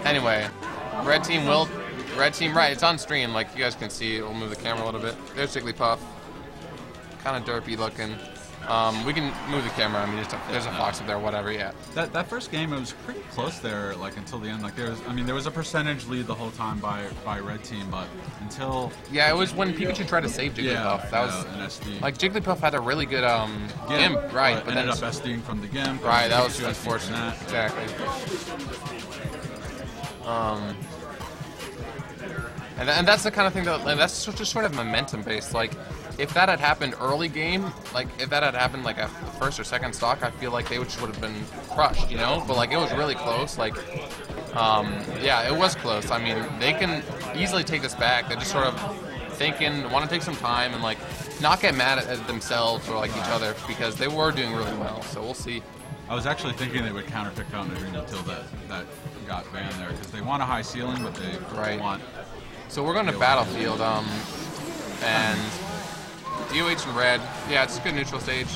Anyway, red team, right, it's on stream, like you guys can see. We'll move the camera a little bit. There's Jigglypuff. Kind of derpy looking. We can move the camera. I mean, there's a fox up there, whatever. Yeah. That first game, it was pretty close there, like until the end. Like there was a percentage lead the whole time by red team, but until it was when Pikachu tried to save Jigglypuff. That was an SD. Like Jigglypuff had a really good gimp, right? But ended up SDing from the gimp. Right, that was Pikachu unfortunate. Exactly. And that's the kind of thing that's just sort of momentum based. Like, if that had happened early game, like if that had happened like a first or second stock, I feel like they would have been crushed, you know. But like it was really close. Like, it was close. I mean, they can easily take this back. They're just sort of thinking, want to take some time and like not get mad at themselves or like each other because they were doing really well. So we'll see. I was actually thinking they would counterpick Conn until that got banned there because they want a high ceiling, but they want. So we're going to Battlefield, and DoH and red. Yeah, it's a good neutral stage.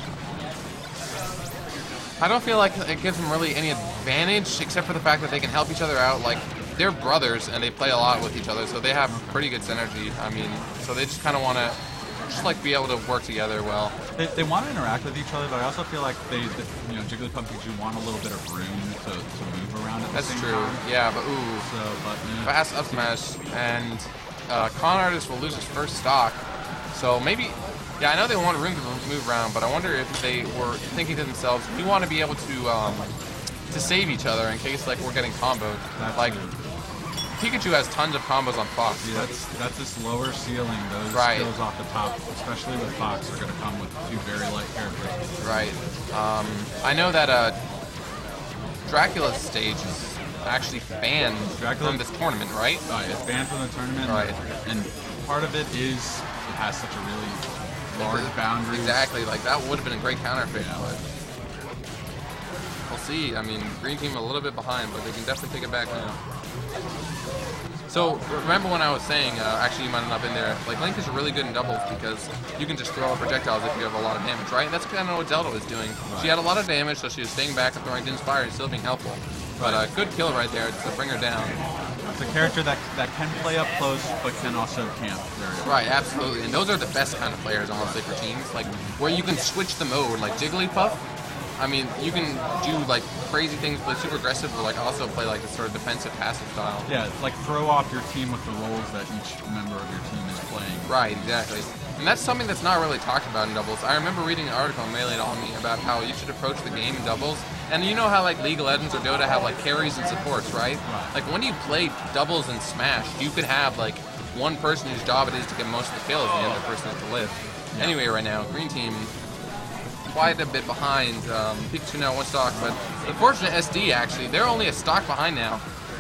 I don't feel like it gives them really any advantage except for the fact that they can help each other out. Like, they're brothers and they play a lot with each other, so they have pretty good synergy. I mean, so they just kind of want to like be able to work together well. They want to interact with each other, but I also feel like Jigglypuff and Pikachu want a little bit of room to move around at the same time. That's true. Yeah, but fast up smash, and Conn Artist will lose his first stock. So maybe, I know they want room to move around, but I wonder if they were thinking to themselves, we want to be able to save each other in case like we're getting comboed. Like Pikachu has tons of combos on Fox. Yeah, that's this lower ceiling. Those skills off the top, especially with Fox, are going to come with two very light characters. Right. I know that Dracula's stage is actually banned from this tournament, right? It's banned from the tournament. Right. And part of it is it has such a really large boundary. Exactly. Like that would have been a great counterpick, but we'll see. I mean, green team a little bit behind, but they can definitely take it back now. So remember when I was saying, actually you might have not been there, like Link is really good in doubles because you can just throw out projectiles if you have a lot of damage, right? And that's kind of what Zelda was doing. Right. She had a lot of damage, so she was staying back and throwing Din's Fire and still being helpful. But good kill right there to bring her down. It's a character that can play up close, but can also camp very well. Right, absolutely. And those are the best kind of players, honestly, for teams. Like, where you can switch the mode, like Jigglypuff. I mean, you can do like crazy things, play super aggressive, but like also play like this sort of defensive passive style. Yeah, like throw off your team with the roles that each member of your team is playing. Right, exactly. And that's something that's not really talked about in doubles. I remember reading an article on Melee on me about how you should approach the game in doubles. And you know how like League of Legends or Dota have like carries and supports, right? Like when you play doubles in Smash, you could have like one person whose job it is to get most of the kills and the other person is to live. Yeah. Anyway, right now, green team quite a bit behind. Pikachu now one stock, but unfortunate SD actually. They're only a stock behind now.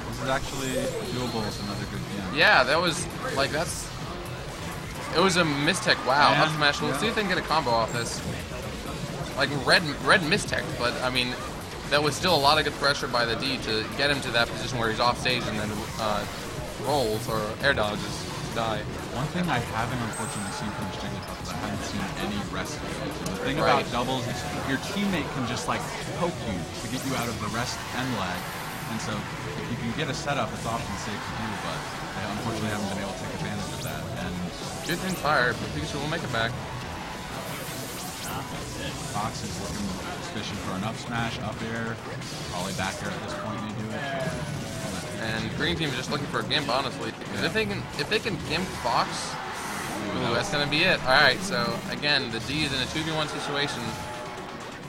This is actually doable with another good game. Yeah, that was like it was a mistech. Wow, up smash. We'll see if they can get a combo off this. Like red mistech, but I mean that was still a lot of good pressure by the D to get him to that position where he's off stage and then rolls or air dodges to die. One thing I haven't unfortunately seen from Jigglypuff is I haven't seen any rest phase. And the thing about doubles is your teammate can just like poke you to get you out of the rest and lag. And so if you can get a setup, it's often safe to do, but I unfortunately haven't been able to take advantage of that. And good in fire, but Pikachu will make it back. Fox is looking suspicious for an up smash, up air, probably back air at this point they do it. And green team is just looking for a gimp, honestly. Because if they can gimp Fox, that's gonna be it. All right, so again, the D is in a 2v1 situation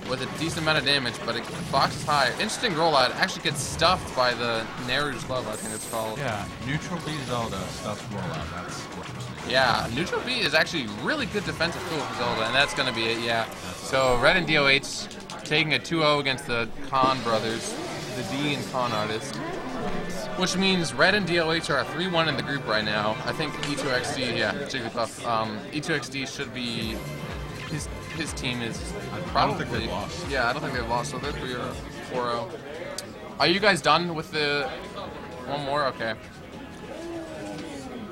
with a decent amount of damage, but Fox is high. Interesting rollout. Actually gets stuffed by the Neru's Glove, I think it's called. Yeah, neutral B Zelda stuffed rollout. That's interesting. Yeah, neutral B is actually really good defensive tool for Zelda, and that's gonna be it. Yeah. So red and DoH taking a 2-0 against the Conn brothers, the D and Conn Artist. Which means red and DoH are a 3-1 in the group right now. I think E2XD, Jigglypuff. E2XD should be his team is probably. I don't think they've lost. Yeah, I don't think they've lost. So they're 3-0, 4-0. Are you guys done with the one more? Okay.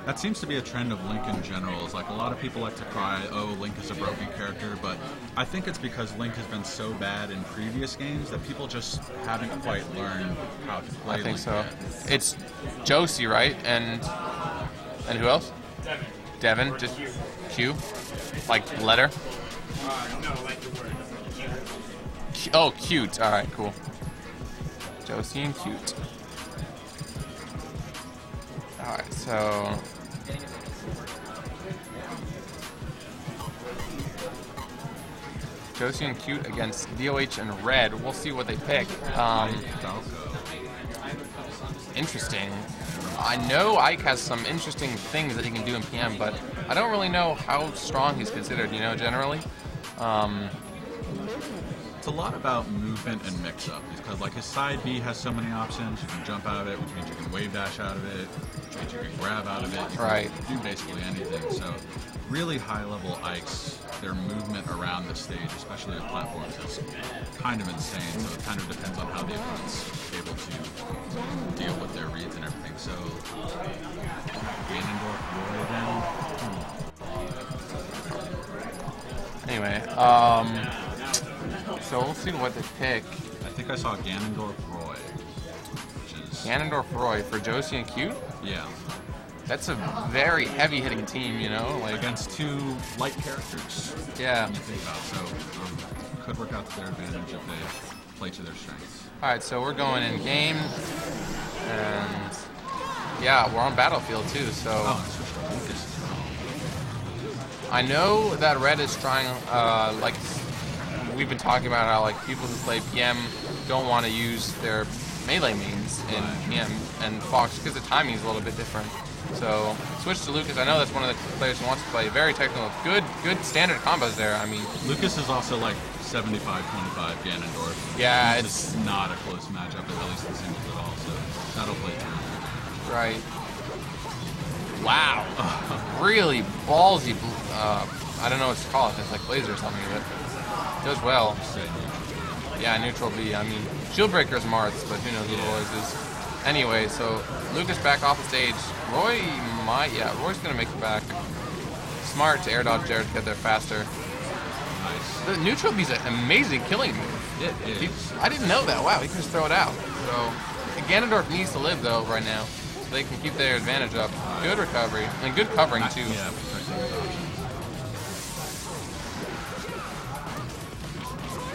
That seems to be a trend of Link in general. Is like a lot of people like to cry, "Oh, Link is a broken character," but I think it's because Link has been so bad in previous games that people just haven't quite learned how to play. I think Link so. yet. It's Josie, right? And who else? Devin. Just Q, like letter. No, like the word. Oh, cute. All right, cool. Josie and cute. All right, so. Josie and cute against DoH and Red. We'll see what they pick. Interesting. I know Ike has some interesting things that he can do in PM, but I don't really know how strong he's considered, generally. It's a lot about movement and mix-up, because like his side B has so many options. You can jump out of it, which means you can wave dash out of it, which means you can grab out of it. You can do basically anything. So really high-level Ikes, their movement around the stage, especially with platforms, is kind of insane. So it kind of depends on how the opponent's able to deal with their reads and everything. So Ganondorf way down. Anyway, so we'll see what they pick. I think I saw Ganondorf Roy, which is Ganondorf Roy for Josie and Cute? Yeah. That's a very heavy-hitting team, like against two light characters. Yeah. You think about, so could work out to their advantage if they play to their strengths. All right, so we're going in game, and yeah, we're on Battlefield too. So I know that Red is trying, like we've been talking about how like people who play PM don't want to use their melee means in PM and Fox because the timing is a little bit different. So switch to Lucas. I know that's one of the players who wants to play very technical, good standard combos there. I mean, Lucas is also like 75-25 Ganondorf. Yeah, it's not a close matchup, at least in singles at all. So that'll play through. Right. Wow. Really ballsy. I don't know what to call it. It's like laser or something, but it does well. Yeah, neutral B. I mean, Shieldbreaker is Marth's, but who knows what Roy's is. Anyway, so Lucas back off the stage. Roy's gonna make it back. Smart to air dodge Jared to get there faster. Nice. The neutral B is an amazing killing move. It is. I didn't know that. Wow, he can just throw it out. So Ganondorf needs to live though right now, so they can keep their advantage up. Good recovery and good covering too. Yeah, protecting his options.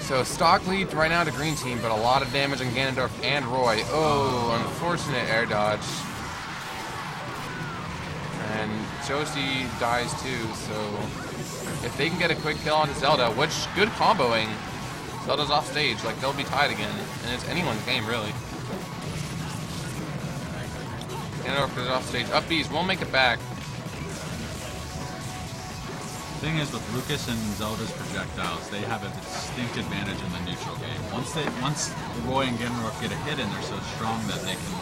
So stock lead right now to green team, but a lot of damage on Ganondorf and Roy. Oh, unfortunate air dodge. And Josie dies too, so if they can get a quick kill onto Zelda, which good comboing, Zelda's off stage, like they'll be tied again, and it's anyone's game really. Ganondorf goes off stage, up B's, won't make it back. The thing is, with Lucas and Zelda's projectiles, they have a distinct advantage in the neutral game. Once Roy and Ganondorf get a hit in, they're so strong that they can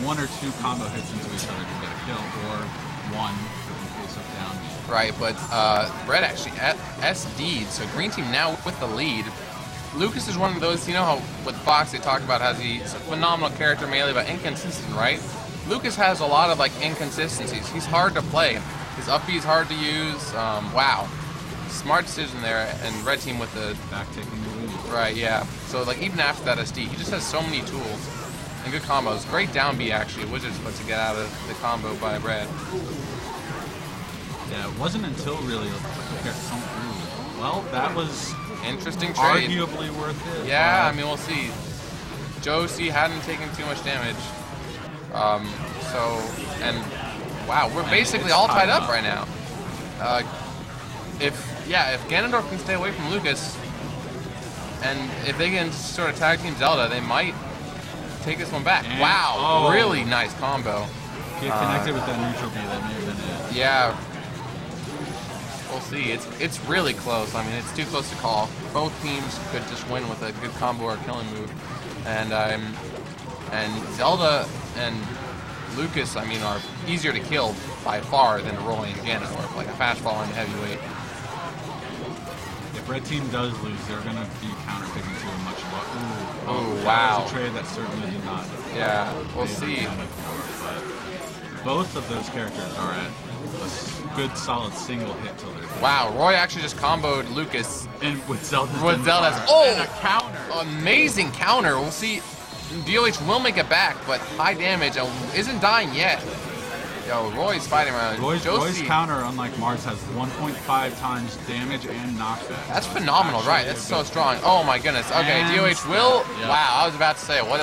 one or two combo hits into each other to get a kill, or one in case of down. Right, but Red actually SD'd, so green team now with the lead. Lucas is one of those, you know how with Fox they talk about how he's a phenomenal character melee, but inconsistent, right? Lucas has a lot of like inconsistencies. He's hard to play. His up B is hard to use. Wow. Smart decision there, and red team with the back taking the lead. Right, yeah. So like even after that SD, he just has so many tools and good combos. Great down B actually, Wizards put to get out of the combo by red. Yeah, it wasn't until really well, that was interesting trade. Arguably worth it. Yeah, I mean we'll see. Josie hadn't taken too much damage. Wow, we're basically all tied up right now. If Ganondorf can stay away from Lucas, and if they can sort of tag team Zelda, they might take this one back. And, wow, really nice combo. Get connected with that neutral B, that may have been it. Yeah. We'll see. It's really close. I mean, it's too close to call. Both teams could just win with a good combo or killing move, and Zelda and Lucas, I mean, are easier to kill by far than Roy and Ganondorf, like a fastball and a heavyweight. If red team does lose, they're going to be counter-picking to a much lower. Wow. That was a trade that certainly did not. Yeah, we'll see. Both of those characters are at a good, solid single hit till they're dead. Wow, Roy actually just comboed Lucas And with Zelda's with Zelda's. and a counter. Amazing counter. We'll see. DoH will make it back, but high damage. Isn't dying yet. Yo, Roy's fighting around. Roy's counter, unlike Mars, has 1.5 times damage and knockback. That's phenomenal, right? That's so strong. Oh my goodness. Okay, And DoH will. yeah. Wow, I was about to say, what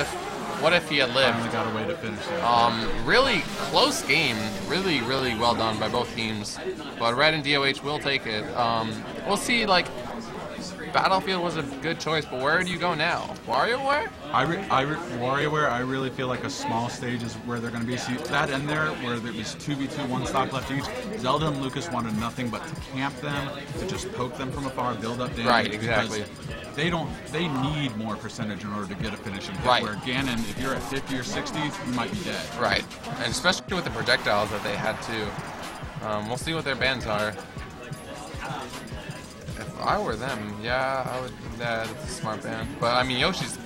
if he had lived? Finally got a way to finish it. Really close game. Really, really well done by both teams. But Red and DoH will take it. We'll see, like, Battlefield was a good choice, but where do you go now? WarioWare? WarioWare, I really feel like a small stage is where they're going to be. See, that in there, where there was 2v2, one stock left each, Zelda and Lucas wanted nothing but to camp them, to just poke them from afar, build up damage. Right, exactly. They need more percentage in order to get a finishing hit. Right. Where Ganon, if you're at 50 or 60, you might be dead. Right, and especially with the projectiles that they had too. We'll see what their bans are. If I were them, yeah, I would. Yeah, that's a smart ban. But I mean, Yoshi's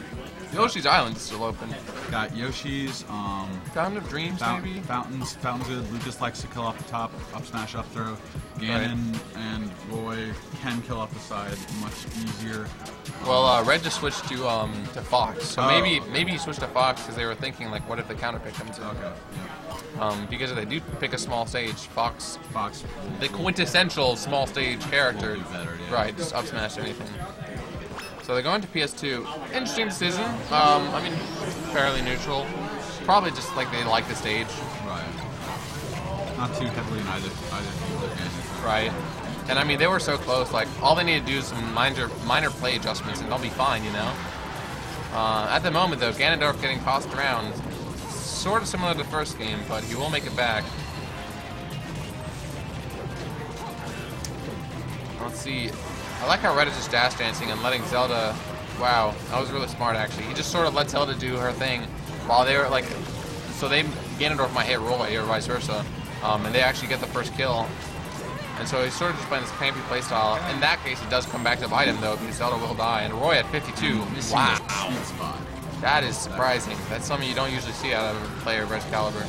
Island is still open. Got Yoshi's, Fountain of Dreams, maybe. Fountain's good. Lucas likes to kill off the top, up smash, up throw. Ganon and Roy can kill off the side much easier. Well, Red just switched to Fox, so maybe he switched to Fox because they were thinking like, what if the counter pick comes in? Okay. Yeah. Because if they do pick a small stage, Fox, the quintessential small stage character, Will be better, yeah. right? Just up smash anything. So they're going to PS2. Interesting decision. I mean, fairly neutral. Probably just like they like the stage. Right. Not too heavily in either team. Right. And I mean, they were so close. Like, all they need to do is some minor play adjustments, and they'll be fine, you know. At the moment, though, Ganondorf getting tossed around, sort of similar to the first game, but he will make it back. Let's see. I like how Red is just dash dancing and letting Zelda. Wow, that was really smart, actually. He just sort of let Zelda do her thing while they were like. So Ganondorf might hit Roy or vice versa, and they actually get the first kill. And so he's sort of just playing this campy playstyle. In that case, it does come back to bite him, though, because Zelda will die. And Roy at 52. Wow. That is surprising. That's something you don't usually see out of a player of Red's caliber.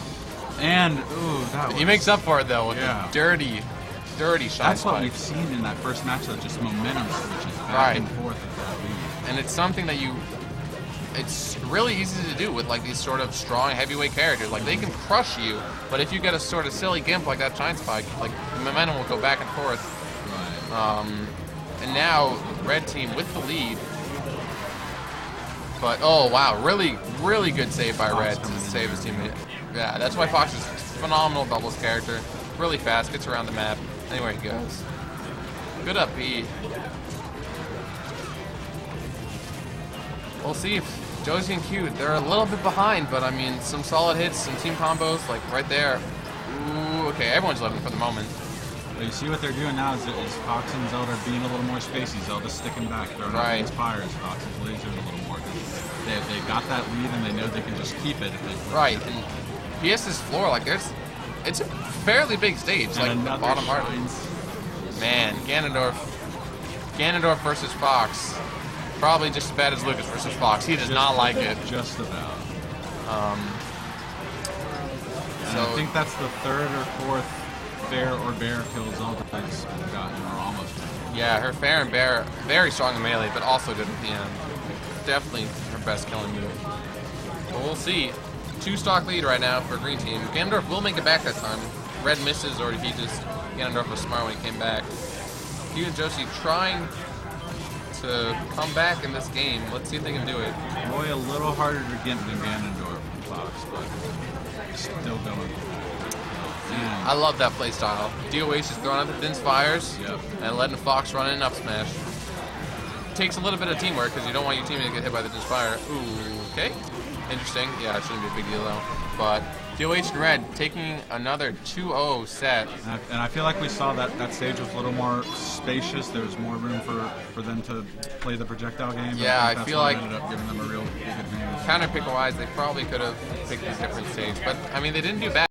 And, ooh, that was... He makes up for it, though, with the dirty shine That's what spike. we've seen in that first match, though, just momentum switches back and forth at that lead. And it's something that it's really easy to do with like these sort of strong heavyweight characters. Like they can crush you, but if you get a sort of silly gimp like that shine spike, like the momentum will go back and forth. Right. And now Red team with the lead. But oh wow, really good save by Red to save his teammate. Yeah, that's why Fox is a phenomenal doubles character. Really fast, gets around the map anywhere he goes. Good up B. We'll see if Josie and Q, they're a little bit behind, but I mean, some solid hits, some team combos, like right there. Ooh, okay, everyone's living for the moment. But you see what they're doing now is Fox and Zelda are being a little more spacey. Zelda's sticking back, throwing out these fires. Fox is lasering a little more. They got that lead and they know they can just keep it if they Right, and PS's floor, like it's a fairly big stage, and like the bottom part. Man, Ganondorf versus Fox. Probably just as bad as Lucas versus Fox. He does not like it. Just about. So I think that's the third or fourth fair or bear kill Zelda's gotten, or almost. Yeah, her fair and bear, very strong in melee, but also good at the end. Definitely her best killing move. But we'll see. 2-stock lead right now for Green Team. Ganondorf will make it back that time. Red misses, or Ganondorf was smart when he came back. Q and Josie trying to come back in this game. Let's see if they can do it. Roy a little harder to get than Ganondorf and Fox, but still going. Man. I love that playstyle. DoH is throwing out the thin spires and letting Fox run in and up smash. Takes a little bit of teamwork because you don't want your teammate to get hit by the thin spire. Ooh, okay. Interesting. Yeah, it shouldn't be a big deal though. But DoH and Red taking another 2-0 set. And I feel like we saw that stage was a little more spacious. There was more room for them to play the projectile game. Yeah, I feel like ended up giving them a real big advantage. Counter pick wise, they probably could have picked a different stage. But I mean, they didn't do bad.